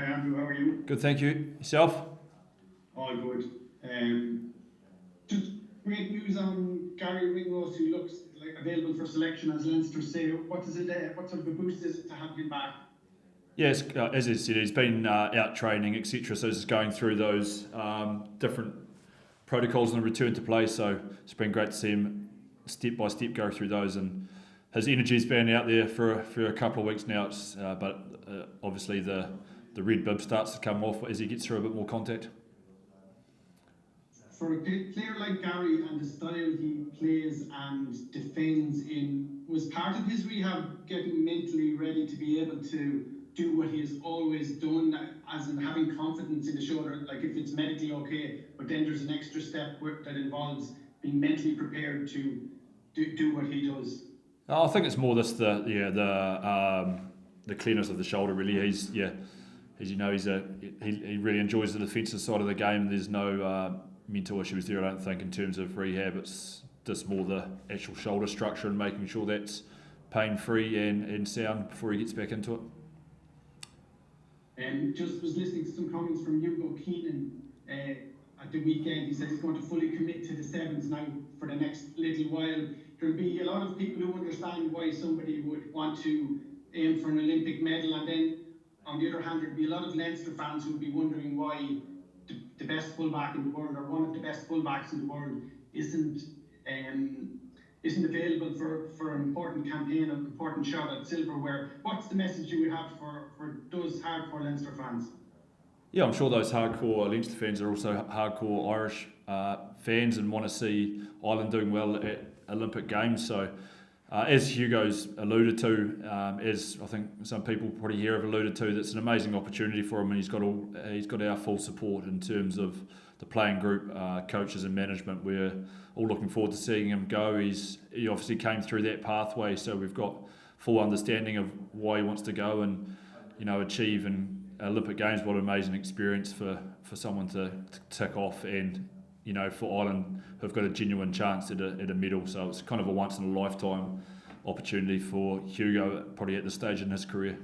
Andrew. How are you? Good, thank you. Yourself? All good. Just great news on Gary Ringrose, who looks like available for selection as Leinster say. What sort of a boost is it to have him back? Yes, as I said, he's been out training, etc. So he's going through those different protocols and return to play. So it's been great to see him step by step go through those, and his energy's been out there for a couple of weeks now. But obviously the red bib starts to come off as he gets through a bit more contact. For a player like Gary and the style he plays and defends in, was part of his rehab getting mentally ready to be able to do what he has always done, as in having confidence in the shoulder, like if it's medically okay, but then there's an extra step that involves being mentally prepared to do what he does? I think it's more this the clearness of the shoulder. Really, he really enjoys the defensive side of the game. And there's no mental issues there, I don't think, in terms of rehab. It's just more the actual shoulder structure and making sure that's pain free and sound before he gets back into it. Just was listening to some comments from Hugo Keenan at the weekend. He said he's going to fully commit to the sevens now for the next little while. There'll be a lot of people who understand why somebody would want to aim for an Olympic medal, and then on the other hand there'll be a lot of Leinster fans who will be wondering why the best fullback in the world, or one of the best fullbacks in the world, isn't available for an important campaign, an important shot at silverware. What's the message you would have for those hardcore Leinster fans? Yeah, I'm sure those hardcore Leinster fans are also hardcore Irish fans and want to see Ireland doing well at Olympic Games. So as Hugo's alluded to, as I think some people probably here have alluded to, that's an amazing opportunity for him, and he's got our full support in terms of the playing group, coaches and management. We're all looking forward to seeing him go. He obviously came through that pathway, so we've got full understanding of why he wants to go and achieve in Olympic Games. What an amazing experience for someone to tick off, and for Ireland who've got a genuine chance at a medal. So it's kind of a once in a lifetime opportunity for Hugo, probably at this stage in his career.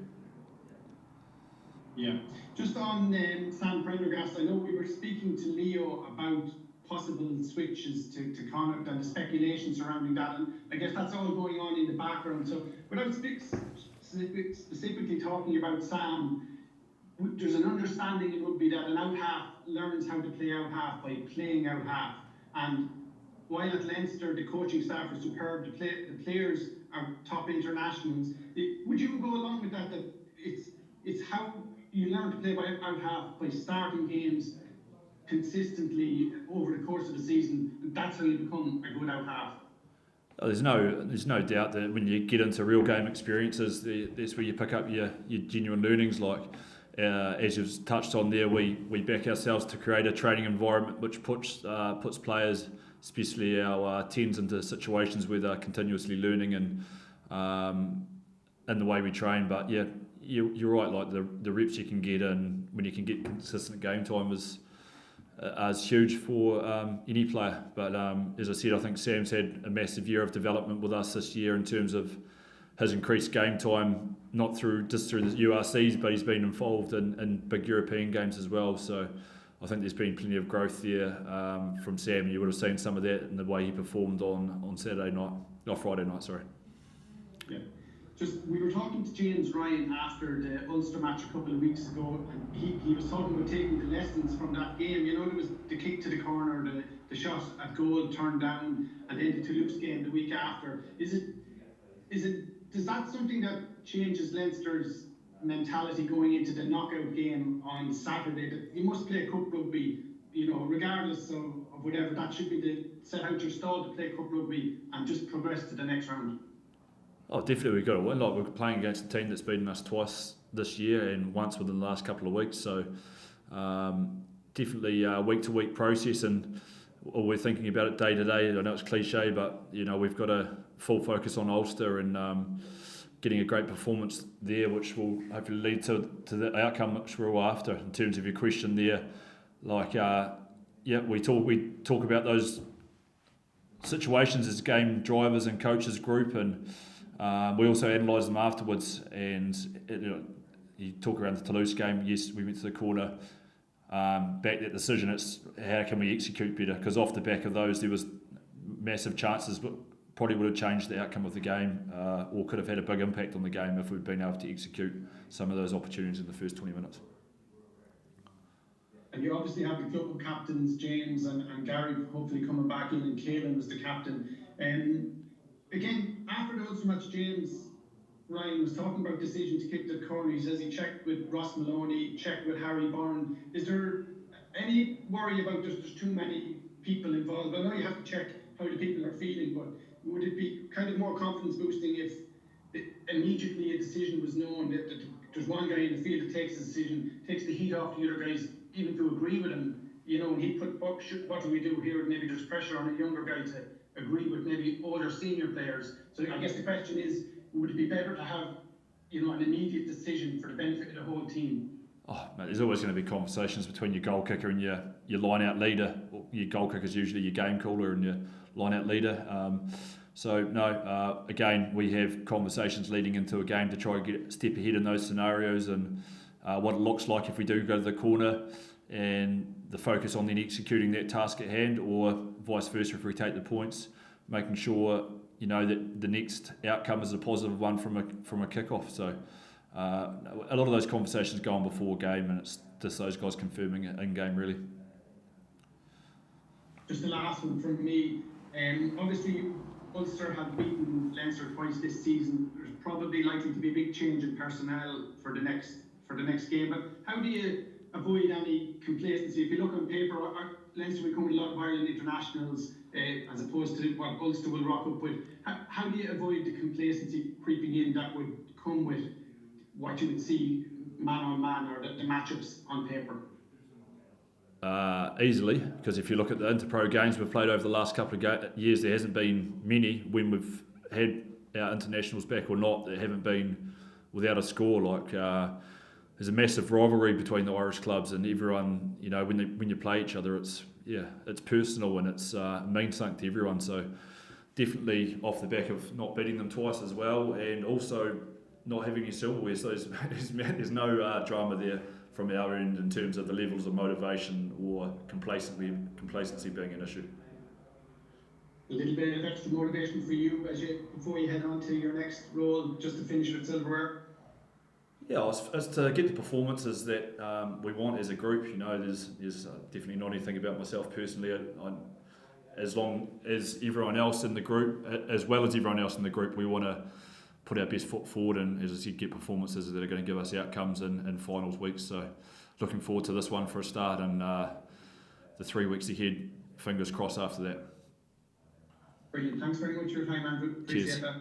Yeah. Just on Sam Prendergast, I know we were speaking to Leo about possible switches to Connacht and the speculation surrounding that, and I guess that's all going on in the background. So without specifically talking about Sam, there's an understanding in rugby that an out half learns how to play out half by playing out half. And while at Leinster the coaching staff are superb, the players are top internationals, would you go along with that it's how you learn to play by out half, by starting games consistently over the course of the season, and that's how you become a good out half? There's no doubt that when you get into real game experiences, that's where you pick up your genuine learnings. Like as you've touched on there, we back ourselves to create a training environment which puts players, especially our 10s, into situations where they're continuously learning and in the way we train. But yeah, you're right. Like the reps you can get, and when you can get consistent game time is huge for any player. But as I said, I think Sam's had a massive year of development with us this year in terms of his increased game time, not just through the URCs, but he's been involved in big European games as well. So I think there's been plenty of growth there from Sam. You would have seen some of that in the way he performed on Friday night. Sorry. Yeah. We were talking to James Ryan after the Ulster match a couple of weeks ago, and he was talking about taking the lessons from that game. There was the kick to the corner, the shot at goal turned down, and then the Toulouse game the week after. Is that something that changes Leinster's mentality going into the knockout game on Saturday, that you must play cup rugby, regardless of whatever? That should be the set out your stall to play cup rugby and just progress to the next round? Oh, definitely we've got to win. Like, we're playing against a team that's beaten us twice this year and once within the last couple of weeks. So definitely a week-to-week process, and we're thinking about it day to day. I know it's cliche, but we've got a full focus on Ulster and getting a great performance there, which will hopefully lead to the outcome which we're all after. In terms of your question there, we talk about those situations as game drivers and coaches group, and we also analyse them afterwards. And you talk around the Toulouse game. Yes, we went to the corner, back that decision. It's how can we execute better? Because off the back of those, there was massive chances, but probably would have changed the outcome of the game, or could have had a big impact on the game if we'd been able to execute some of those opportunities in the first 20 minutes. And you obviously have the club captains, James and Gary, hopefully coming back in, and Caelan was the captain. Again, after the Ulster match, James Ryan was talking about decision to kick the corner. He says he checked with Ross Maloney, checked with Harry Byrne. Is there any worry about there's too many people involved? I know you have to check how the people are feeling, but would it be kind of more confidence boosting if immediately a decision was known that there's one guy in the field that takes the decision, takes the heat off the other guys, even to agree with him, and he put, what do we do here? Maybe there's pressure on a younger guy to agree with maybe older senior players. So I guess the question is, would it be better to have, an immediate decision for the benefit of the whole team? Oh, mate, there's always going to be conversations between your goal kicker and your line-out leader. Your goal kicker is usually your game caller and your line-out leader. Again, we have conversations leading into a game to try and get a step ahead in those scenarios and what it looks like if we do go to the corner, and the focus on then executing that task at hand, or vice versa if we take the points, making sure that the next outcome is a positive one from a kick-off. So a lot of those conversations go on before game, and it's just those guys confirming it in game, really. Just the last one from me. Obviously, Ulster have beaten Leinster twice this season. There's probably likely to be a big change in personnel for the next game. But how do you avoid any complacency? If you look on paper, Leinster will come with a lot of Ireland internationals, as opposed to what Ulster will rock up with. How do you avoid the complacency creeping in that would come with what you would see man on man, or the matchups on paper? Easily, because if you look at the Interpro games we've played over the last couple of years, there hasn't been many when we've had our internationals back or not that haven't been without a score. There's a massive rivalry between the Irish clubs, and everyone, when you play each other, it's personal, and it's means something to everyone. So definitely off the back of not beating them twice as well, and also not having your silverware, so there's no drama there from our end in terms of the levels of motivation or complacency being an issue. A little bit of extra motivation for you before you head on to your next role, just to finish with silverware? Yeah, as to get the performances that we want as a group. There's definitely not anything about myself personally. As long as everyone else in the group, we want to put our best foot forward, and as I said, get performances that are going to give us outcomes in finals weeks. So looking forward to this one for a start, and the 3 weeks ahead, fingers crossed after that. Brilliant. Thanks very much for your time, Andrew. Appreciate that.